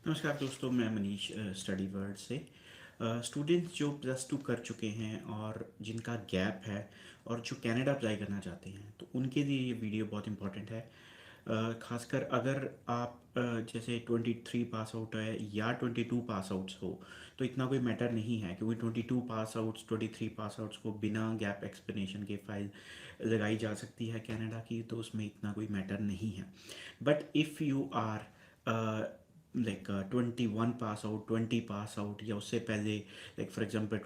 नमस्कार दोस्तों, मैं मनीष स्टडी वर्ल्ड से। स्टूडेंट्स जो प्लस टू कर चुके हैं और जिनका गैप है और जो कनाडा अप्लाई करना चाहते हैं, तो उनके लिए ये वीडियो बहुत इंपॉर्टेंट है। खासकर अगर आप जैसे 23 पास आउट है या 22 पास आउट्स हो, तो इतना कोई मैटर नहीं है, क्योंकि 22 पास आउट्स 23 पास आउट्स को बिना गैप एक्सप्लेनेशन के फाइल लगाई जा सकती है कनाडा की, तो उसमें इतना कोई मैटर नहीं है। But if you are like 21 pass out, 20 pass out, या उससे पहले, like for example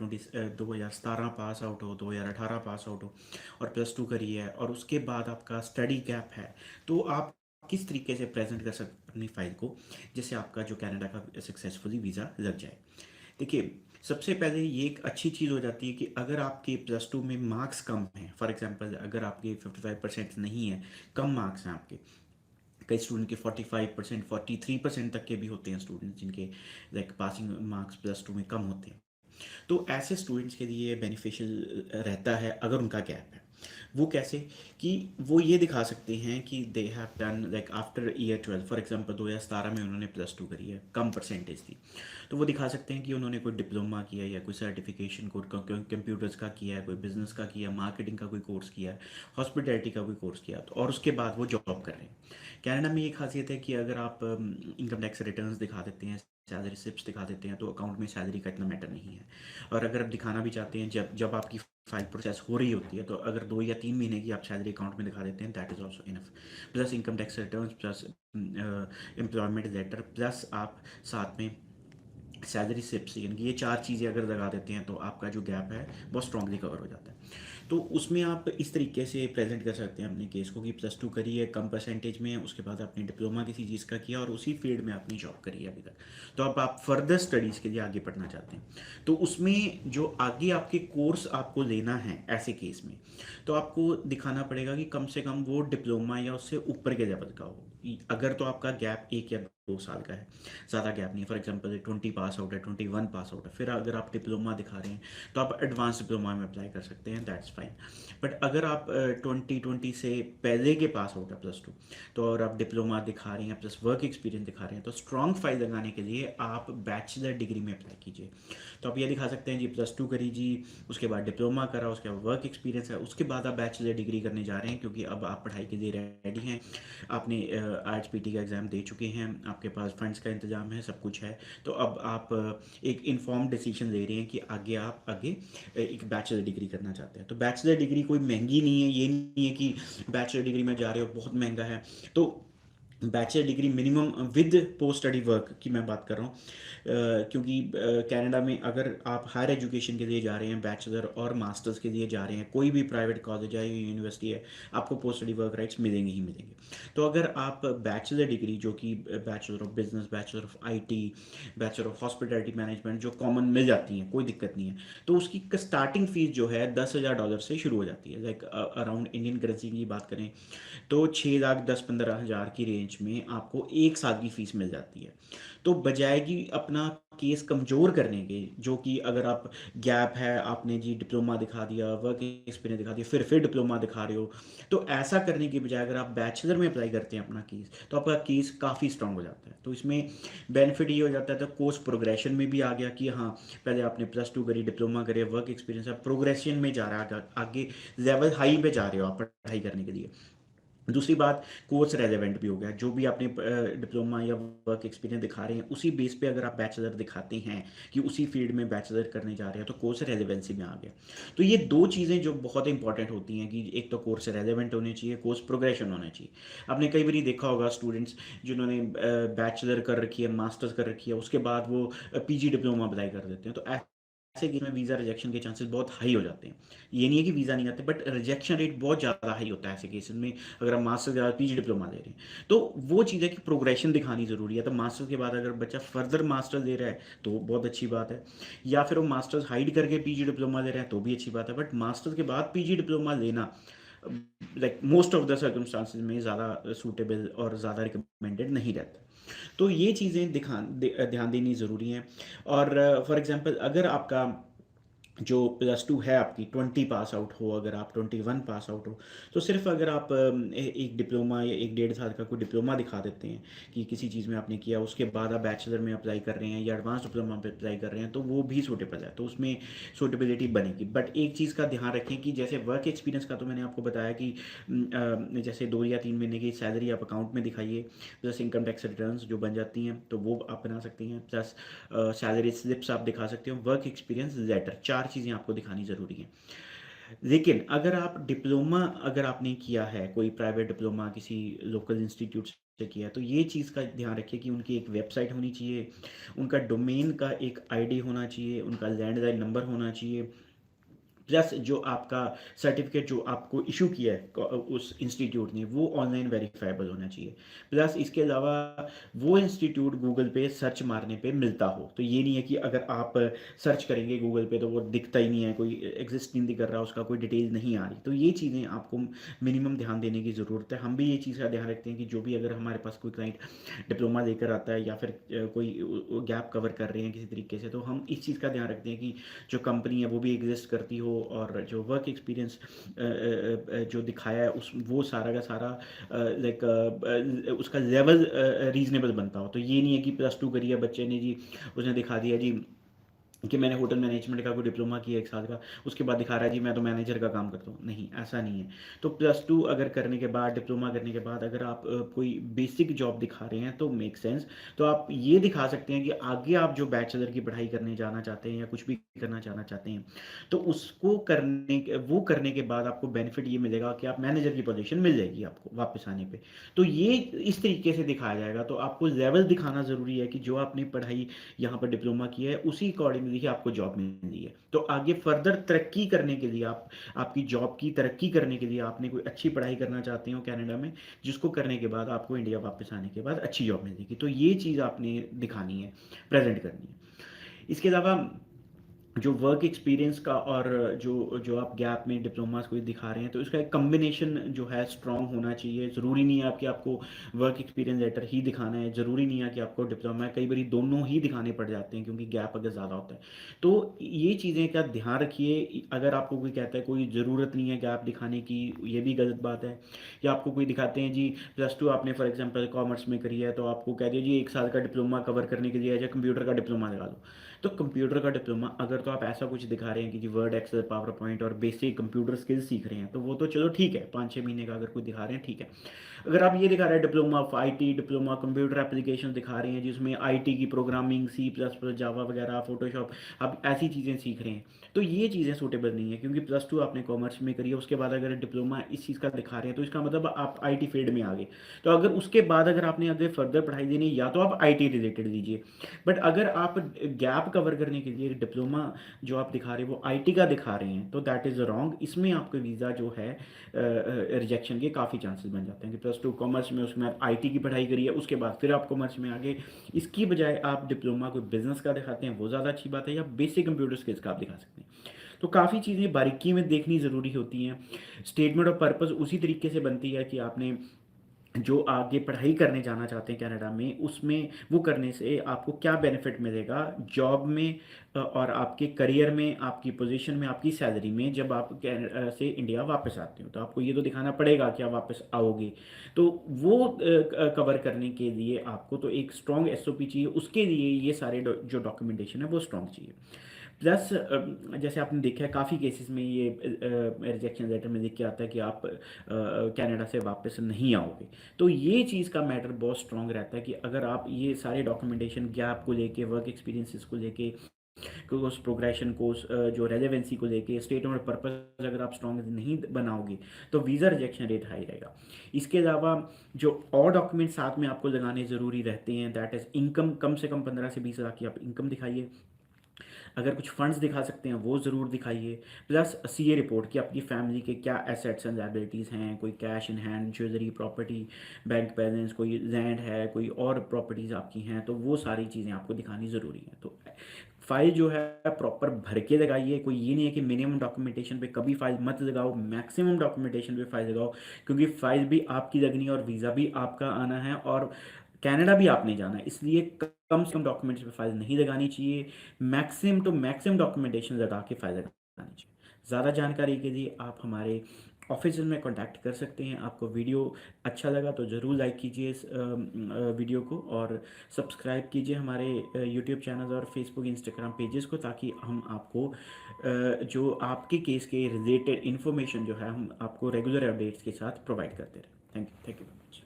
2017 pass out हो, 2018 पास आउट हो और प्लस टू करी है, और उसके बाद आपका स्टडी गैप है, तो आप किस तरीके से प्रेजेंट कर सकते अपनी फाइल को, जिससे आपका जो कनाडा का सक्सेसफुली वीज़ा लग जाए। देखिए, सबसे पहले ये एक अच्छी चीज़ हो जाती है कि अगर आपके प्लस टू में मार्क्स कम हैं, फॉर एग्जांपल अगर आपके 55% नहीं है, कम मार्क्स हैं आपके, कई स्टूडेंट के 45%, 43% तक के भी होते हैं स्टूडेंट जिनके like passing marks plus two में कम होते हैं। तो ऐसे स्टूडेंट्स के लिए बेनिफिशियल रहता है अगर उनका गैप है। वो कैसे? कि वो ये दिखा सकते हैं कि they have done like after year 12, for example 2017 में उन्होंने प्लस टू करी है, कम परसेंटेज थी, तो वो दिखा सकते हैं कि उन्होंने कोई डिप्लोमा किया या कोई सर्टिफिकेशन कोर्स कंप्यूटर्स का किया है, कोई बिजनेस का किया, मार्केटिंग का कोई कोर्स किया है, हॉस्पिटैलिटी का कोई कोर्स किया, तो और उसके बाद वो जॉब कर रहे हैं। कनाडा में ये खासियत है कि अगर आप इनकम टैक्स रिटर्न्स दिखा देते हैं, सैलरी स्लिप्स दिखा देते हैं, तो अकाउंट में सैलरी का इतना मैटर नहीं है। और अगर आप दिखाना भी चाहते हैं, जब जब आपकी फाइल प्रोसेस हो रही होती है, तो अगर 2 या 3 महीने की आप सैलरी अकाउंट में दिखा देते हैं, that is also enough. Plus income tax returns, plus employment letter, plus आप साथ में सैलरी स्लिप्स, यानी कि ये चार चीज़ें अगर लगा देते हैं, तो आपका जो गैप है बहुत स्ट्रांगली कवर हो जाता है। तो उसमें आप इस तरीके से प्रेजेंट कर सकते हैं अपने केस को कि प्लस टू करी है, कम परसेंटेज में, उसके बाद आपने डिप्लोमा किसी चीज़ का किया और उसी फील्ड में आपने जॉब करी है अभी तक, तो अब आप फर्दर स्टडीज़ के लिए आगे पढ़ना चाहते हैं। तो उसमें जो आगे आपके कोर्स आपको लेना है ऐसे केस में, तो आपको दिखाना पड़ेगा कि कम से कम वो डिप्लोमा या उससे ऊपर के लेवल का हो। अगर तो आपका गैप 1 या 2 साल का है, ज़्यादा गैप नहीं है, फॉर एग्जांपल 20 पास आउट है, 21 पास आउट है, फिर अगर आप डिप्लोमा दिखा रहे हैं, तो आप एडवांस डिप्लोमा में अप्लाई कर सकते हैं, दैट्स फाइन। बट अगर आप 2020 से पहले के पास आउट है प्लस टू, तो और आप डिप्लोमा दिखा रहे हैं प्लस वर्क एक्सपीरियंस दिखा रहे हैं, तो स्ट्रॉन्ग फाइल लगाने के लिए आप बैचलर डिग्री में अप्लाई कीजिए। तो आप ये दिखा सकते हैं जी प्लस टू करी जी, उसके बाद डिप्लोमा करा, उसके बाद वर्क एक्सपीरियंस है, उसके बाद आप बैचलर डिग्री करने जा रहे हैं, क्योंकि अब आप पढ़ाई के लिए रेडी हैं, आपने RHPT का एग्ज़ाम दे चुके हैं, आपके पास फंड्स का इंतजाम है, सब कुछ है। तो अब आप एक इन्फॉर्म डिसीजन ले रहे हैं कि आगे एक बैचलर डिग्री करना चाहते हैं। तो बैचलर डिग्री कोई महंगी नहीं है, ये नहीं है कि बैचलर डिग्री में जा रहे हो बहुत महंगा है। तो bachelor degree minimum with post study work की मैं बात कर रहा हूँ, क्योंकि कनाडा में अगर आप हायर एजुकेशन के लिए जा रहे हैं, बैचलर और मास्टर्स के लिए जा रहे हैं, कोई भी प्राइवेट कॉलेज है या यूनिवर्सिटी है, आपको पोस्ट स्टडी वर्क राइट्स मिलेंगे ही मिलेंगे। तो अगर आप बैचलर डिग्री, जो कि bachelor of business, bachelor of IT, bachelor of hospitality management, जो कॉमन मिल जाती हैं, कोई दिक्कत नहीं है, तो उसकी स्टार्टिंग फीस जो है $10,000 से शुरू हो जाती है। लाइक अराउंड इंडियन करेंसी की बात करें, तो 6 लाख 10-15 हज़ार की रेंज में आपको 1 साल की फ़ीस मिल जाती है। तो बजाय कि अपना केस कमज़ोर करने के, जो कि अगर आप गैप है, आपने जी डिप्लोमा दिखा दिया, वर्क एक्सपीरियंस दिखा दिया, फिर डिप्लोमा दिखा रहे हो, तो ऐसा करने के बजाय अगर आप बैचलर में अप्लाई करते हैं अपना केस, तो आपका केस काफ़ी स्ट्रांग हो जाता है। तो इसमें बेनिफिट ये हो जाता है, तो कोर्स प्रोग्रेशन में भी आ गया कि हाँ, पहले आपने प्लस टू करी, डिप्लोमा करे, वर्क एक्सपीरियंस है, प्रोग्रेशन में जा रहा है, आगे लेवल हाई पे जा रहे हो आप पढ़ाई करने के लिए। दूसरी बात, कोर्स रेलेवेंट भी हो गया, जो भी आपने डिप्लोमा या वर्क एक्सपीरियंस दिखा रहे हैं, उसी बेस पे अगर आप बैचलर दिखाते हैं कि उसी फील्ड में बैचलर करने जा रहे हैं, तो कोर्स रेलेवेंसी में आ गया। तो ये दो चीज़ें जो बहुत इंपॉर्टेंट होती हैं, कि एक तो कोर्स रेलेवेंट होने चाहिए, कोर्स प्रोग्रेशन होना चाहिए। आपने कई बार देखा होगा स्टूडेंट्स जिन्होंने बैचलर कर रखी है, मास्टर्स कर रखी है, उसके बाद वो PG डिप्लोमा अप्लाई कर देते हैं, तो ऐसे केस में वीज़ा रिजेक्शन के चांसेस बहुत हाई हो जाते हैं। ये नहीं है कि वीज़ा नहीं आते, बट रिजेक्शन रेट बहुत ज़्यादा हाई होता है ऐसे केसेस में, अगर आप मास्टर्स के बाद PG डिप्लोमा ले रहे हैं। तो वो चीज़ है कि प्रोग्रेशन दिखानी ज़रूरी है। तो मास्टर्स के बाद अगर बच्चा फर्दर मास्टर्स ले रहा है, तो बहुत अच्छी बात है, या फिर वो मास्टर्स हाइड करके PG डिप्लोमा ले रहे हैं, तो भी अच्छी बात है। बट मास्टर्स के बाद PG डिप्लोमा लेना like most of the circumstances में ज़्यादा सूटेबल और ज़्यादा रिकमेंडेड नहीं रहता। तो ये चीज़ें ध्यान देनी ज़रूरी हैं। और फॉर एग्जांपल अगर आपका जो +2 है आपकी 20 पास आउट हो, अगर आप 21 पास आउट हो, तो सिर्फ अगर आप एक डिप्लोमा या 1 डेढ़ साल का कोई डिप्लोमा दिखा देते हैं कि किसी चीज़ में आपने किया, उसके बाद आप बैचलर में अप्लाई कर रहे हैं या एडवांस डिप्लोमा पे अप्लाई कर रहे हैं, तो वो भी सूटेबल है, तो उसमें सूटेबिलिटी बनेगी। बट एक चीज़ का ध्यान रखें कि जैसे वर्क एक्सपीरियंस का तो मैंने आपको बताया कि जैसे 2 या 3 महीने की सैलरी आप अकाउंट में दिखाइए, प्लस इनकम टैक्स रिटर्न्स जो बन जाती हैं तो वो आप बना सकते हैं, प्लस सैलरी स्लिप्स आप दिखा सकते हो, वर्क एक्सपीरियंस लेटर, 4 चीज़ें आपको दिखानी ज़रूरी है। लेकिन अगर आप डिप्लोमा, अगर आपने किया है कोई प्राइवेट डिप्लोमा किसी लोकल इंस्टीट्यूट से किया है, तो ये चीज़ का ध्यान रखिए कि उनकी एक वेबसाइट होनी चाहिए, उनका डोमेन का एक आईडी होना चाहिए, उनका लैंडलाइन नंबर होना चाहिए, प्लस जो आपका सर्टिफिकेट जो आपको इशू किया है उस इंस्टीट्यूट ने, वो ऑनलाइन वेरीफाइबल होना चाहिए। प्लस इसके अलावा वो इंस्टीट्यूट गूगल पे सर्च मारने पे मिलता हो, तो ये नहीं है कि अगर आप सर्च करेंगे गूगल पे तो वो दिखता ही नहीं है, कोई एग्जिस्ट नहीं दिख रहा, उसका कोई डिटेल नहीं आ रही, तो ये चीज़ें आपको मिनिमम ध्यान देने की ज़रूरत है। हम भी ये चीज़ का ध्यान रखते हैं कि जो भी अगर हमारे पास कोई क्लाइंट डिप्लोमा लेकर आता है या फिर कोई गैप कवर कर रहे हैं किसी तरीके से, तो हम इस चीज़ का ध्यान रखते हैं कि जो कंपनी है वो भी एग्जिस्ट करती हो, और जो वर्क एक्सपीरियंस जो दिखाया है उस वो सारा का सारा लाइक उसका लेवल रीजनेबल बनता हो। तो ये नहीं है कि +2 करी है बच्चे ने जी, उसने दिखा दिया जी कि मैंने होटल मैनेजमेंट का कोई डिप्लोमा किया 1 साल का, उसके बाद दिखा रहा है जी मैं तो मैनेजर का काम करता हूँ, नहीं ऐसा नहीं है। तो +2 अगर करने के बाद, डिप्लोमा करने के बाद अगर आप कोई बेसिक जॉब दिखा रहे हैं तो मेक सेंस। तो आप ये दिखा सकते हैं कि आगे आप जो बैचलर की पढ़ाई करने जाना चाहते हैं या कुछ भी करना जाना चाहते हैं, तो उसको वो करने के बाद आपको बेनिफिट ये मिलेगा कि आप मैनेजर की पोजीशन मिल जाएगी आपको वापस आने पे। तो ये इस तरीके से दिखाया जाएगा, तो आपको लेवल दिखाना ज़रूरी है कि जो आपने पढ़ाई यहाँ पर डिप्लोमा किया है उसी अकॉर्डिंगली ही आपको जॉब मिली है। तो आगे फर्दर तरक्की करने के लिए, आप आपकी जॉब की तरक्की करने के लिए आपने कोई अच्छी पढ़ाई करना चाहते हो कनाडा में, जिसको करने के बाद आपको इंडिया वापस आने के बाद अच्छी जॉब मिलेगी, तो ये चीज़ आपने दिखानी है, प्रेजेंट करनी है। इसके अलावा जो वर्क एक्सपीरियंस का और जो जो आप गैप में डिप्लोमास कोई दिखा रहे हैं, तो इसका एक कम्बिनेशन जो है स्ट्रांग होना चाहिए। ज़रूरी नहीं है कि आपको वर्क एक्सपीरियंस लेटर ही दिखाना है, ज़रूरी नहीं है कि आपको डिप्लोमा है, कई बार दोनों ही दिखाने पड़ जाते हैं क्योंकि गैप अगर ज़्यादा होता है। तो ये चीज़ें का ध्यान रखिए। अगर आपको कोई कहता है कोई ज़रूरत नहीं है गैप दिखाने की, ये भी गलत बात है। या आपको कोई दिखाते हैं जी +2 आपने फॉर एग्जाम्पल कॉमर्स में करी है, तो आपको कह दिया जी 1 साल का डिप्लोमा कवर करने के लिए या कंप्यूटर का डिप्लोमा लगा लो। तो कंप्यूटर का डिप्लोमा अगर तो आप ऐसा कुछ दिखा रहे हैं कि जी वर्ड, एक्सेल, पावर पॉइंट और बेसिक कंप्यूटर स्किल्स सीख रहे हैं, तो वो तो चलो ठीक है, 5-6 महीने का अगर कोई दिखा रहे हैं ठीक है। अगर आप ये दिखा रहे हैं diploma of IT, diploma computer application दिखा रहे हैं जिसमें आईटी की प्रोग्रामिंग, C++, जावा वगैरह, फोटोशॉप, आप ऐसी चीज़ें सीख रहे हैं, तो ये चीज़ें सूटेबल नहीं है क्योंकि +2 आपने कॉमर्स में करी है, उसके बाद अगर डिप्लोमा इस चीज़ का दिखा रहे हैं तो इसका मतलब आप आईटी फील्ड में आ गए। तो अगर उसके बाद अगर आपने आगे फर्दर पढ़ाई देनी है, या तो आप आईटी रिलेटेड लीजिए। बट अगर आप गैप कवर करने के लिए डिप्लोमा जो आप दिखा रहे हैं वो आईटी का दिखा रहे हैं, तो दैट इज़ रॉन्ग। इसमें आपका वीज़ा जो है रिजेक्शन के काफ़ी चांसेस बन जाते हैं कि +2 कॉमर्स में उसमें आप आईटी की पढ़ाई करिए, उसके बाद फिर आप कॉमर्स में आगे, इसकी बजाय आप डिप्लोमा कोई बिजनेस का दिखाते हैं, वो ज़्यादा अच्छी बात है, या बेसिक कंप्यूटर स्किल्स का आप दिखा सकते हैं। तो काफ़ी चीज़ें बारीकी में देखनी ज़रूरी होती हैं। स्टेटमेंट ऑफ पर्पस उसी तरीके से बनती है कि आपने जो आगे पढ़ाई करने जाना चाहते हैं कनाडा में, उसमें वो करने से आपको क्या बेनिफिट मिलेगा जॉब में, और आपके करियर में, आपकी पोजीशन में, आपकी सैलरी में, जब आप कनाडा से इंडिया वापस आते हो, तो आपको ये तो दिखाना पड़ेगा कि आप वापस आओगे। तो वो कवर करने के लिए आपको तो एक स्ट्रॉन्ग एसओपी चाहिए, उसके लिए ये सारे जो डॉक्यूमेंटेशन है वो स्ट्रॉन्ग चाहिए। प्लस जैसे आपने देखा है काफ़ी केसेस में ये रिजेक्शन लेटर में लिख के आता है कि आप कनाडा से वापस नहीं आओगे। तो ये चीज़ का मैटर बहुत स्ट्रांग रहता है कि अगर आप ये सारे डॉक्यूमेंटेशन गैप को लेके, वर्क एक्सपीरियंसेस को लेके, कोर्स प्रोग्रेशन, कोर्स जो रेलेवेंसी को लेके, स्टेटमेंट पर्पस अगर आप स्ट्रॉन्ग नहीं बनाओगे तो वीज़ा रिजेक्शन रेट हाई रहेगा। इसके अलावा जो और डॉक्यूमेंट साथ में आपको लगाने ज़रूरी रहते हैं, दैट इज़ इनकम, कम से कम 15 से 20 लाख की आप इनकम दिखाइए। अगर कुछ फंड्स दिखा सकते हैं वो ज़रूर दिखाइए। प्लस सीए रिपोर्ट कि आपकी फैमिली के क्या एसेट्स एंड लायबिलिटीज़ हैं, कोई cash in hand, jewellery, property, bank balance, कोई लैंड है, कोई और प्रॉपर्टीज़ आपकी हैं, तो वो सारी चीज़ें आपको दिखानी ज़रूरी है। तो फाइल जो है प्रॉपर भर के लगाइए। कोई ये नहीं है कि मिनिमम डॉक्यूमेंटेशन पे कभी फाइल मत लगाओ, मैक्सिमम डॉक्यूमेंटेशन पे फाइल लगाओ, क्योंकि फाइल भी आपकी लगनी है और वीज़ा भी आपका आना है और कनाडा भी आपने जाना है, इसलिए कम से कम डॉक्यूमेंट्स पे फाइल नहीं लगानी चाहिए। मैक्सिमम टू मैक्सिमम डॉक्यूमेंटेशन लगा के फाइल आनी चाहिए। ज़्यादा जानकारी के लिए आप हमारे ऑफिस में कांटेक्ट कर सकते हैं। आपको वीडियो अच्छा लगा तो ज़रूर लाइक कीजिए इस वीडियो को, और सब्सक्राइब कीजिए हमारे यूट्यूब चैनल और फेसबुक इंस्टाग्राम पेजेस को, ताकि हम आपको जो आपके केस के रिलेटेड इन्फॉर्मेशन जो है हम आपको रेगुलर अपडेट्स के साथ प्रोवाइड करते रहें। Thank you very much.